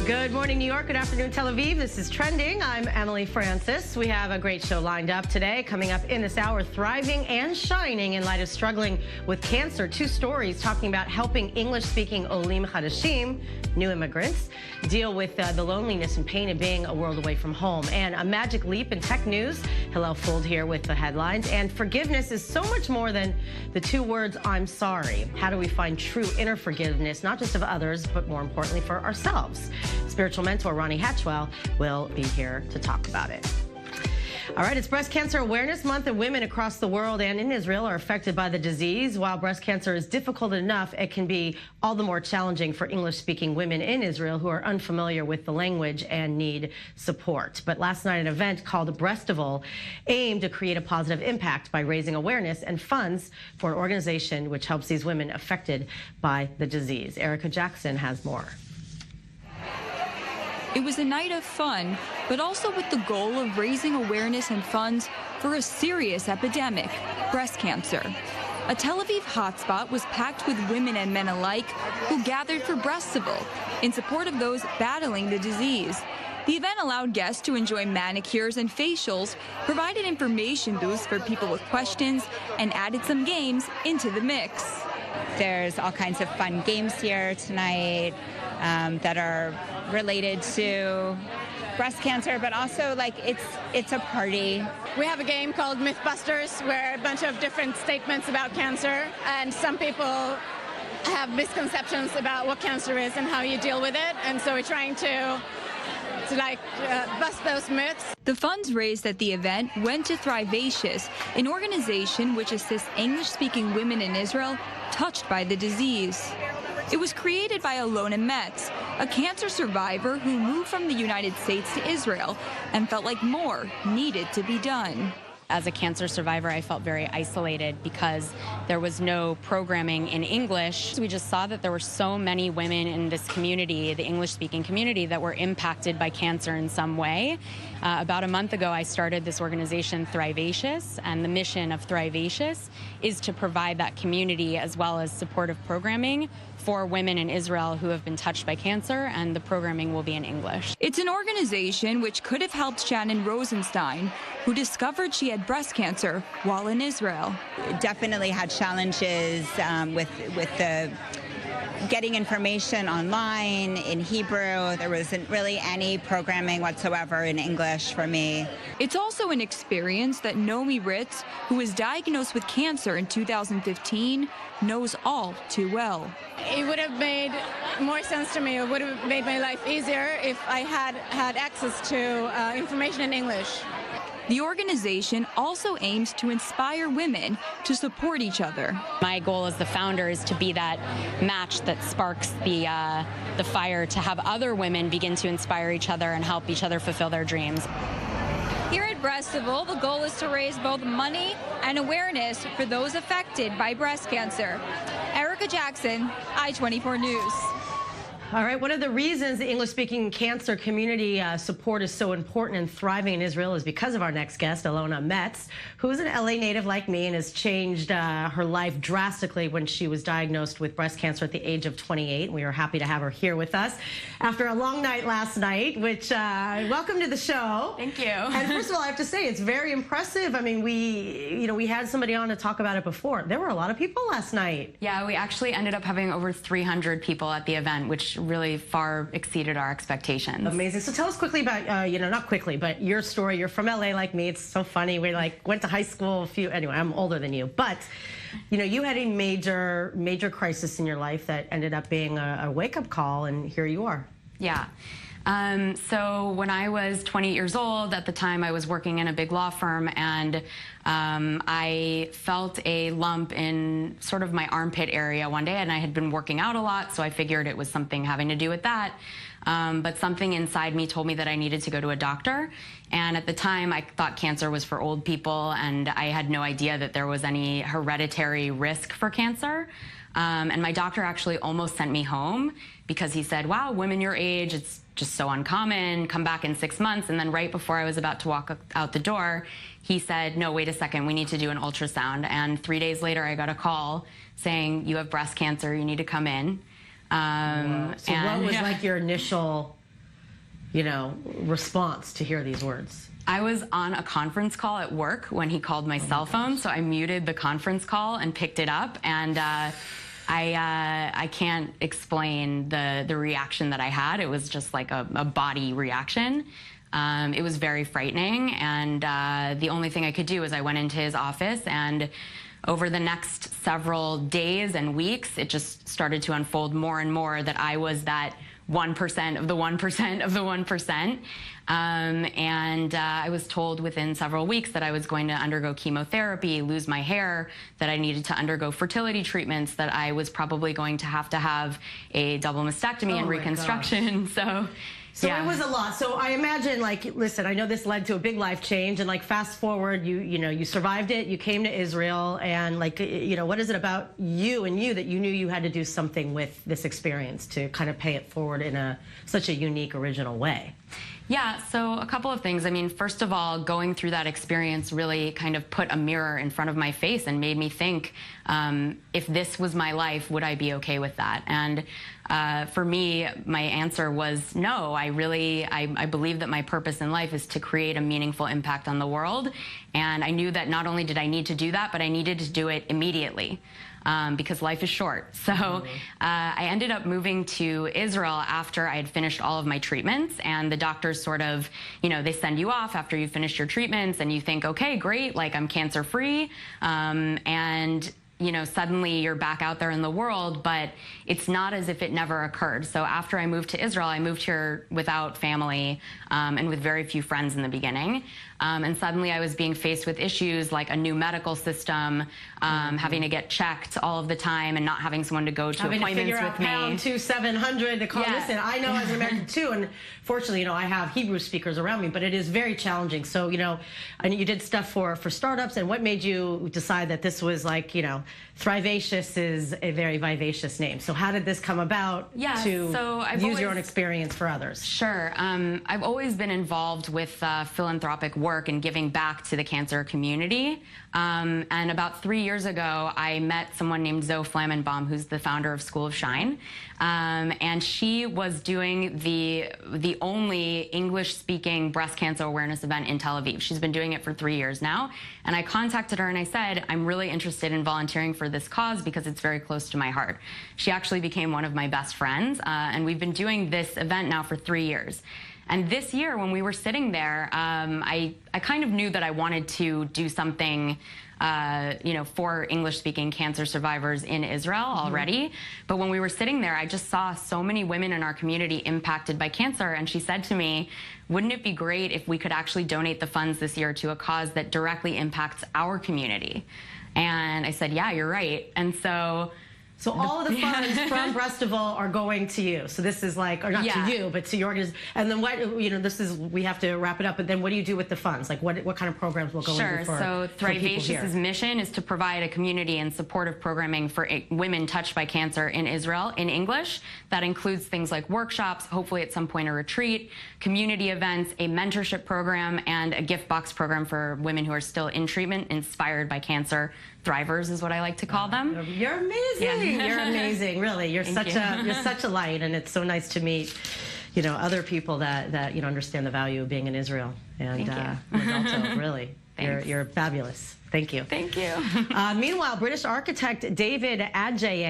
Good morning, New York. Good afternoon, Tel Aviv. This is Trending. I'm Emily Francis. We have a great show lined up today. Coming up in this hour, thriving and shining in light of struggling with cancer. Two stories talking about helping English-speaking Olim Chadashim, new immigrants, deal with the loneliness and pain of being a world away from home. And a magic leap in tech news. Hillel Fuld here with the headlines. And forgiveness is so much more than the two words, I'm sorry. How do we find true inner forgiveness, not just of others, but more importantly for ourselves? Spiritual mentor Ronnie Hatchwell will be here to talk about it. All right, it's Breast Cancer Awareness Month, and women across the world and in Israel are affected by the disease. While breast cancer is difficult enough, it can be all the more challenging for English-speaking women in Israel who are unfamiliar with the language and need support. But last night, an event called Breastival aimed to create a positive impact by raising awareness and funds for an organization which helps these women affected by the disease. Erica Jackson has more. It was a night of fun, but also with the goal of raising awareness and funds for a serious epidemic, breast cancer. A Tel Aviv hotspot was packed with women and men alike who gathered for Breastival in support of those battling the disease. The event allowed guests to enjoy manicures and facials, provided information booths for people with questions, and added some games into the mix. There's all kinds of fun games here tonight that are related to breast cancer, but also like it's a party. We have a game called Mythbusters where a bunch of different statements about cancer, and some people have misconceptions about what cancer is and how you deal with it, and so we're trying to bust those myths. The funds raised at the event went to Thrivacious, an organization which assists English-speaking women in Israel touched by the disease. It was created by Alona Metz, a cancer survivor who moved from the United States to Israel and felt like more needed to be done. As a cancer survivor, I felt very isolated because there was no programming in English. We just saw that there were so many women in this community, the English-speaking community, that were impacted by cancer in some way. About a month ago, I started this organization, Thrivacious, and the mission of Thrivacious is to provide that community as well as supportive programming for women in Israel who have been touched by cancer, and the programming will be in English. It's an organization which could have helped Shannon Rosenstein, who discovered she had breast cancer while in Israel. Definitely had challenges with the getting information online in Hebrew. There wasn't really any programming whatsoever in English for me. It's also an experience that Nomi Ritz, who was diagnosed with cancer in 2015, knows all too well. It would have made more sense to me, it would have made my life easier if I had access to information in English. The organization also aims to inspire women to support each other. My goal as the founder is to be that match that sparks the fire to have other women begin to inspire each other and help each other fulfill their dreams. Here at Breastival, the goal is to raise both money and awareness for those affected by breast cancer. Erica Jackson, i24NEWS. All right, one of the reasons the English-speaking cancer community support is so important and thriving in Israel is because of our next guest, Alona Metz, who's an LA native like me and has changed her life drastically when she was diagnosed with breast cancer at the age of 28. We are happy to have her here with us after a long night last night, which, welcome to the show. Thank you. And first of all, I have to say, it's very impressive. I mean, we had somebody on to talk about it before. There were a lot of people last night. Yeah, we actually ended up having over 300 people at the event, which really far exceeded our expectations. Amazing. So tell us quickly about, not quickly, but your story. You're from LA like me. It's so funny. We went to high school anyway, I'm older than you. But, you had a major crisis in your life that ended up being a wake-up call, and here you are. Yeah. So when I was 28 years old, at the time I was working in a big law firm, and I felt a lump in sort of my armpit area one day, and I had been working out a lot, so I figured it was something having to do with that. But something inside me told me that I needed to go to a doctor. And at the time, I thought cancer was for old people, and I had no idea that there was any hereditary risk for cancer. And my doctor actually almost sent me home because he said, wow, women your age, it's just so uncommon, come back in 6 months. And then right before I was about to walk out the door, he said, no, wait a second, we need to do an ultrasound. And 3 days later, I got a call saying, you have breast cancer, you need to come in. Wow. So what was like your initial response to hear these words? I was on a conference call at work when he called my cell phone, so I muted the conference call and picked it up, and I can't explain the reaction that I had. It was just like a body reaction. It was very frightening, and the only thing I could do is I went into his office, and over the next several days and weeks, it just started to unfold more and more that I was that 1% of the 1% of the 1%. I was told within several weeks that I was going to undergo chemotherapy, lose my hair, that I needed to undergo fertility treatments, that I was probably going to have a double mastectomy and reconstruction. So yeah. It was a lot. So I imagine, listen, I know this led to a big life change, and fast forward, you survived it, you came to Israel, and what is it about you that you knew you had to do something with this experience to kind of pay it forward in such a unique, original way? Yeah, so a couple of things. I mean, first of all, going through that experience really kind of put a mirror in front of my face and made me think, if this was my life, would I be okay with that? And for me, my answer was no. I believe that my purpose in life is to create a meaningful impact on the world. And I knew that not only did I need to do that, but I needed to do it immediately. Because life is short. So I ended up moving to Israel after I had finished all of my treatments, and the doctors sort of, they send you off after you finish your treatments, and you think, okay, great, I'm cancer-free, and suddenly you're back out there in the world, but it's not as if it never occurred. So after I moved to Israel, I moved here without family and with very few friends in the beginning. And suddenly I was being faced with issues like a new medical system, having to get checked all of the time and not having someone to go to appointments with me. Pound 700 to call. Yeah. Listen, I know as an American too, and fortunately, I have Hebrew speakers around me, but it is very challenging. So, and you did stuff for startups, and what made you decide that this was Thrivacious is a very vivacious name. So how did this come about to use your own experience for others? Sure. I've always been involved with philanthropic work and giving back to the cancer community. And about 3 years ago, I met someone named Zoe Flammenbaum, who's the founder of School of Shine. And she was doing the only English-speaking breast cancer awareness event in Tel Aviv. She's been doing it for 3 years now. And I contacted her and I said, I'm really interested in volunteering for this cause because it's very close to my heart. She actually became one of my best friends. And we've been doing this event now for 3 years. And this year, when we were sitting there, I kind of knew that I wanted to do something for English-speaking cancer survivors in Israel already. But when we were sitting there, I just saw so many women in our community impacted by cancer. And she said to me, wouldn't it be great if we could actually donate the funds this year to a cause that directly impacts our community? And I said, yeah, you're right. And so all of the funds from Breastival are going to you. So this is or not to you, but to your organization. And then what, we have to wrap it up, but then what do you do with the funds? What kind of programs will go into for so Thrivacious's mission is to provide a community and supportive programming for women touched by cancer in Israel in English. That includes things like workshops, hopefully at some point a retreat, community events, a mentorship program, and a gift box program for women who are still in treatment, inspired by cancer. Thrivers is what I like to call them. You're amazing. Yeah. You're amazing, really. You're such a light, and it's so nice to meet, other people that understand the value of being in Israel. And also, really, you're fabulous. Thank you. Thank you. Meanwhile, British architect David Adjaye